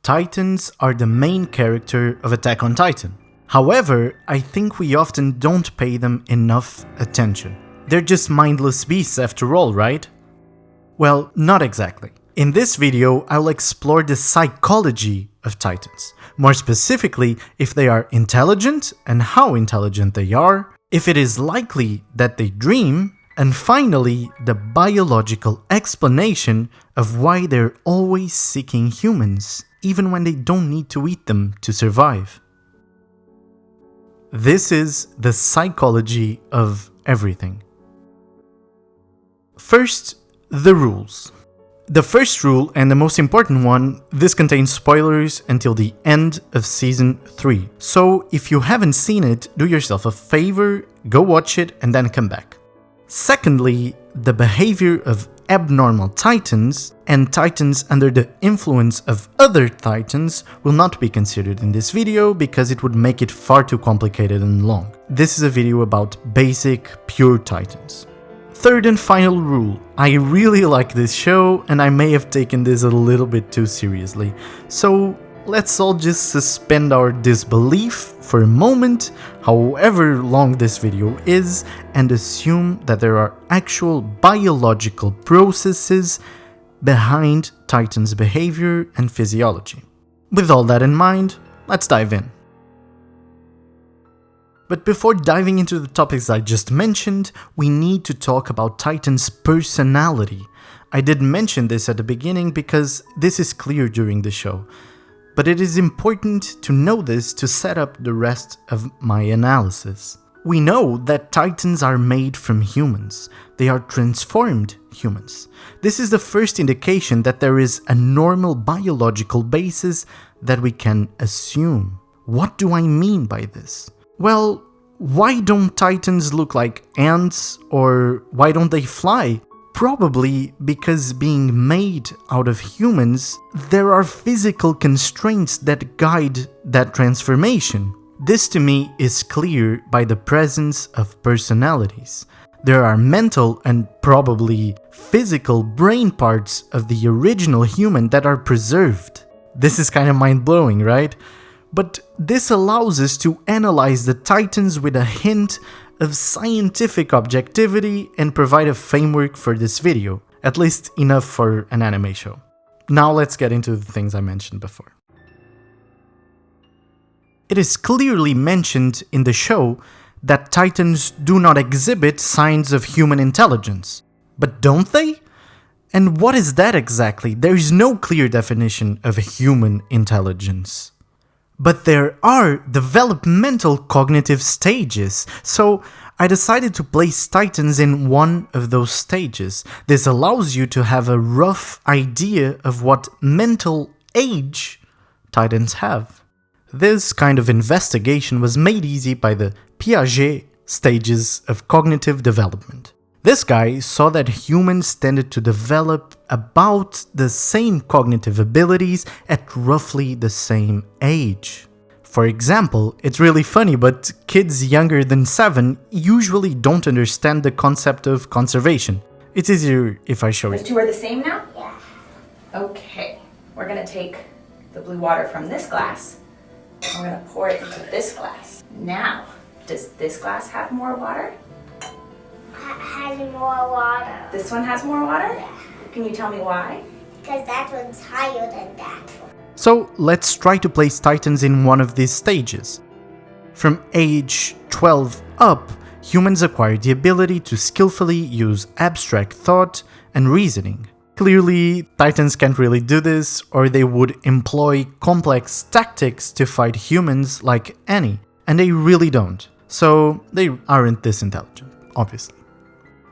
Titans are the main character of Attack on Titan. However, I think we often don't pay them enough attention. They're just mindless beasts after all, right? Well, not exactly. In this video, I'll explore the psychology of Titans. More specifically, if they are intelligent and how intelligent they are, if it is likely that they dream, and finally, the biological explanation of why they're always seeking humans, even when they don't need to eat them to survive. This is the psychology of everything. First, the rules. The first rule, and the most important one, this contains spoilers until the end of Season 3. So if you haven't seen it, do yourself a favor, go watch it and then come back. Secondly, the behavior of abnormal Titans and Titans under the influence of other Titans will not be considered in this video because it would make it far too complicated and long. This is a video about basic, pure Titans. Third and final rule, I really like this show and I may have taken this a little bit too seriously, so let's all just suspend our disbelief for a moment, however long this video is, and assume that there are actual biological processes behind Titan's behavior and physiology. With all that in mind, let's dive in. But before diving into the topics I just mentioned, we need to talk about Titan's personality. I did mention this at the beginning because this is clear during the show, but it is important to know this to set up the rest of my analysis. We know that Titans are made from humans. They are transformed humans. This is the first indication that there is a normal biological basis that we can assume. What do I mean by this? Well, why don't Titans look like ants, or why don't they fly? Probably because being made out of humans, there are physical constraints that guide that transformation. This to me is clear by the presence of personalities. There are mental and probably physical brain parts of the original human that are preserved. This is kind of mind-blowing, right? But this allows us to analyze the Titans with a hint of scientific objectivity and provide a framework for this video, at least enough for an anime show. Now let's get into the things I mentioned before. It is clearly mentioned in the show that Titans do not exhibit signs of human intelligence. But don't they? And what is that exactly? There is no clear definition of human intelligence. But there are developmental cognitive stages, so I decided to place Titans in one of those stages. This allows you to have a rough idea of what mental age Titans have. This kind of investigation was made easy by the Piaget stages of cognitive development. This guy saw that humans tended to develop about the same cognitive abilities at roughly the same age. For example, it's really funny, but kids younger than 7 usually don't understand the concept of conservation. It's easier if I show you. Those two are the same now? Yeah. Okay, we're gonna take the blue water from this glass, and we're gonna pour it into this glass. Now, does this glass have more water? Has more water. This one has more water? Yeah. Can you tell me why? Because that one's higher than that one. So let's try to place Titans in one of these stages. From age 12 up, humans acquire the ability to skillfully use abstract thought and reasoning. Clearly, Titans can't really do this, or they would employ complex tactics to fight humans like Annie, and they really don't, so they aren't this intelligent, obviously.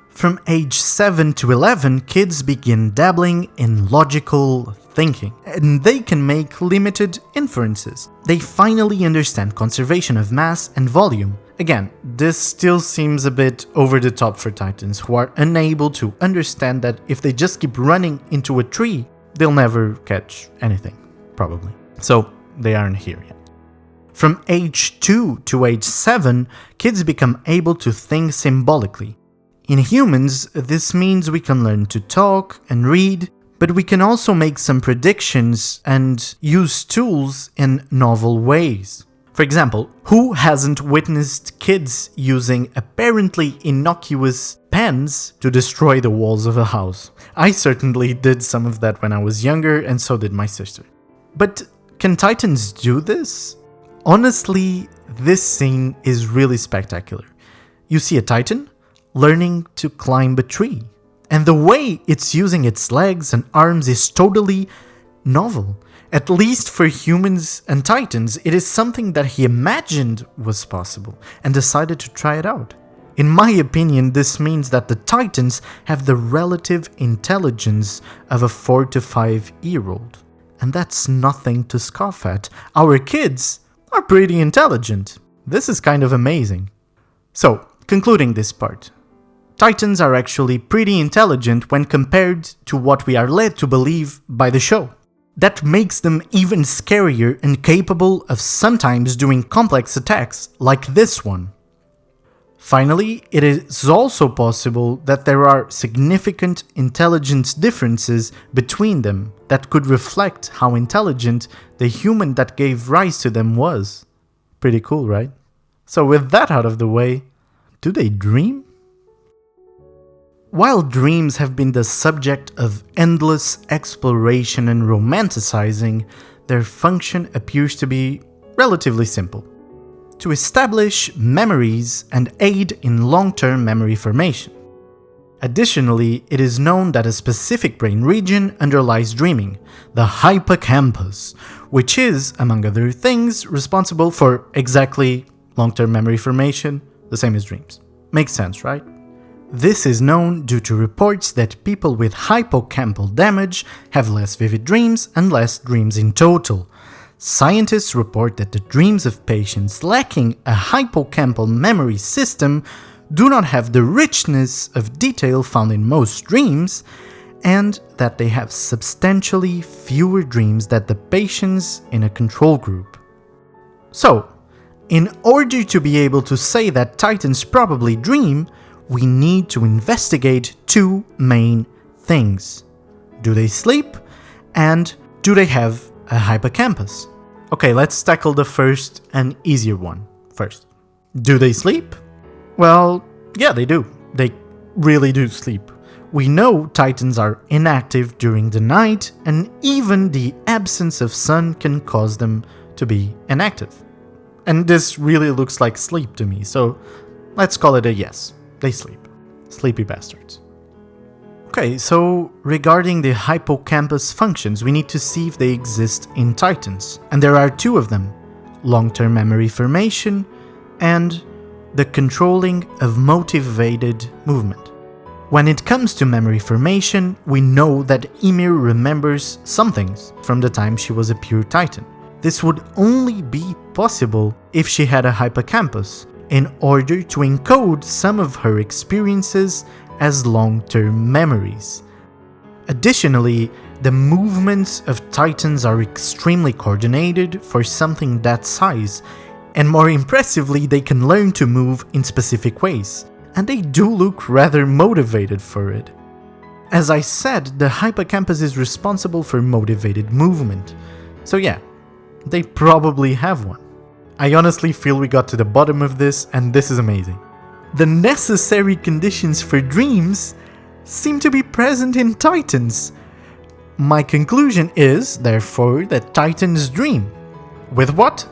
From age 7 to 11, kids begin dabbling in logical thinking, and they can make limited inferences. They finally understand conservation of mass and volume. Again, this still seems a bit over the top for Titans, who are unable to understand that if they just keep running into a tree, they'll never catch anything, probably. So they aren't here yet. From age 2 to age 7, kids become able to think symbolically. In humans, this means we can learn to talk and read, But we can also make some predictions and use tools in novel ways. For example, who hasn't witnessed kids using apparently innocuous pens to destroy the walls of a house? I certainly did some of that when I was younger, and so did my sister. But can Titans do this? Honestly, this scene is really spectacular. You see a Titan learning to climb a tree, and the way it's using its legs and arms is totally novel. At least for humans and Titans, it is something that he imagined was possible and decided to try it out. In my opinion, this means that the Titans have the relative intelligence of a 4 to 5 year old. And that's nothing to scoff at. Our kids are pretty intelligent. This is kind of amazing. So, concluding this part. Titans are actually pretty intelligent when compared to what we are led to believe by the show. That makes them even scarier and capable of sometimes doing complex attacks like this one. Finally, it is also possible that there are significant intelligence differences between them that could reflect how intelligent the human that gave rise to them was. Pretty cool, right? So with that out of the way, do they dream? While dreams have been the subject of endless exploration and romanticizing, their function appears to be relatively simple: to establish memories and aid in long-term memory formation. Additionally, it is known that a specific brain region underlies dreaming, the hippocampus, which is, among other things, responsible for exactly long-term memory formation, the same as dreams. Makes sense, right? This is known due to reports that people with hippocampal damage have less vivid dreams and less dreams in total. Scientists report that the dreams of patients lacking a hippocampal memory system do not have the richness of detail found in most dreams, and that they have substantially fewer dreams than the patients in a control group. So, in order to be able to say that Titans probably dream, we need to investigate two main things. Do they sleep? And do they have a hippocampus? Okay, let's tackle the first and easier one first. Do they sleep? Well, yeah, they do. They really do sleep. We know Titans are inactive during the night, and even the absence of sun can cause them to be inactive. And this really looks like sleep to me, so let's call it a yes. They sleep. Sleepy bastards. Okay, so regarding the hippocampus functions, we need to see if they exist in Titans. And there are two of them: long-term memory formation and the controlling of motivated movement. When it comes to memory formation, we know that Ymir remembers some things from the time she was a pure Titan. This would only be possible if she had a hippocampus, in order to encode some of her experiences as long-term memories. Additionally, the movements of Titans are extremely coordinated for something that size, and more impressively, they can learn to move in specific ways, and they do look rather motivated for it. As I said, the hippocampus is responsible for motivated movement, so yeah, they probably have one. I honestly feel we got to the bottom of this, and this is amazing. The necessary conditions for dreams seem to be present in Titans. My conclusion is, therefore, that Titans dream. With what?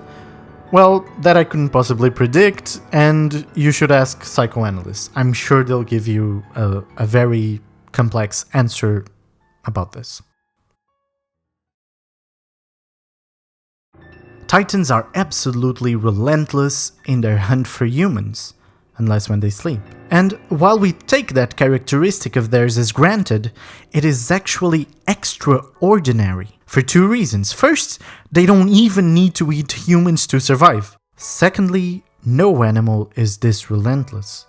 Well, that I couldn't possibly predict, and you should ask psychoanalysts. I'm sure they'll give you a very complex answer about this. Titans are absolutely relentless in their hunt for humans, unless when they sleep. And while we take that characteristic of theirs as granted, it is actually extraordinary for two reasons. First, they don't even need to eat humans to survive. Secondly, no animal is this relentless.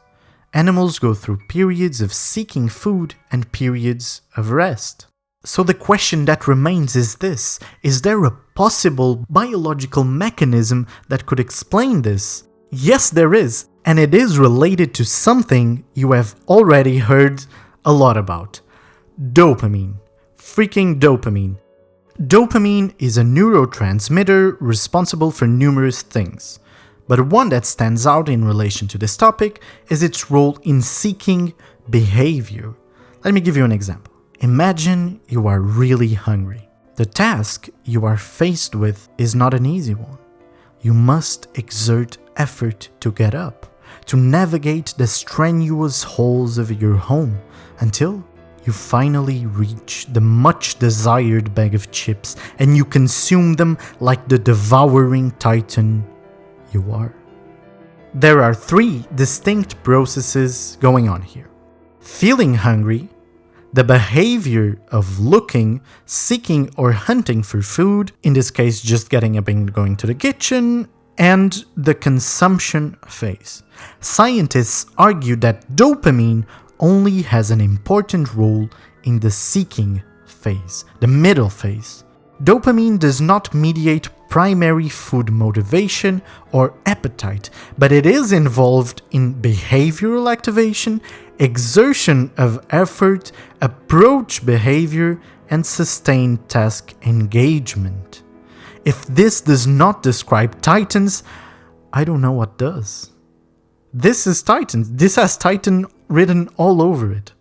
Animals go through periods of seeking food and periods of rest. So the question that remains is this: is there a possible biological mechanism that could explain this? Yes, there is, and it is related to something you have already heard a lot about: dopamine. freaking dopamine. Dopamine is a neurotransmitter responsible for numerous things, but one that stands out in relation to this topic is its role in seeking behavior. Let me give you an example. Imagine you are really hungry. The task you are faced with is not an easy one. You must exert effort to get up, to navigate the strenuous halls of your home until you finally reach the much desired bag of chips and you consume them like the devouring titan you are. There are three distinct processes going on here. Feeling hungry, the behavior of looking, seeking or hunting for food, in this case just getting up and going to the kitchen, and the consumption phase. Scientists argue that dopamine only has an important role in the seeking phase, the middle phase. Dopamine does not mediate primary food motivation or appetite, but it is involved in behavioral activation, exertion of effort, approach behavior, and sustained task engagement. If this does not describe Titans, I don't know what does. This is Titans. This has Titan written all over it.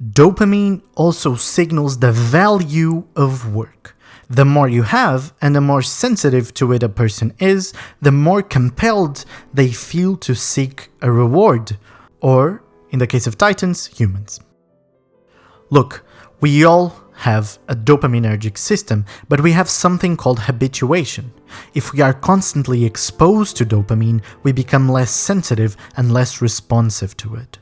Dopamine also signals the value of work. The more you have and the more sensitive to it a person is, the more compelled they feel to seek a reward, or, in the case of Titans, humans. Look, we all have a dopaminergic system, but we have something called habituation. If we are constantly exposed to dopamine, we become less sensitive and less responsive to it.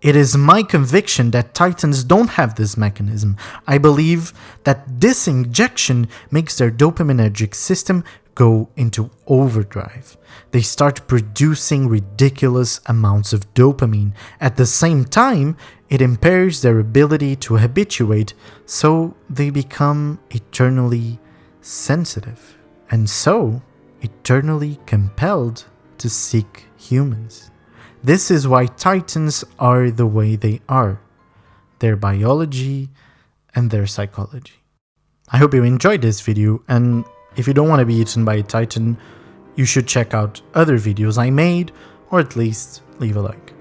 It is my conviction that Titans don't have this mechanism. I believe that this injection makes their dopaminergic system go into overdrive. They start producing ridiculous amounts of dopamine. At the same time, it impairs their ability to habituate, so they become eternally sensitive, and so eternally compelled to seek humans. This is why Titans are the way they are, their biology and their psychology. I hope you enjoyed this video, and if you don't want to be eaten by a Titan, you should check out other videos I made, or at least leave a like.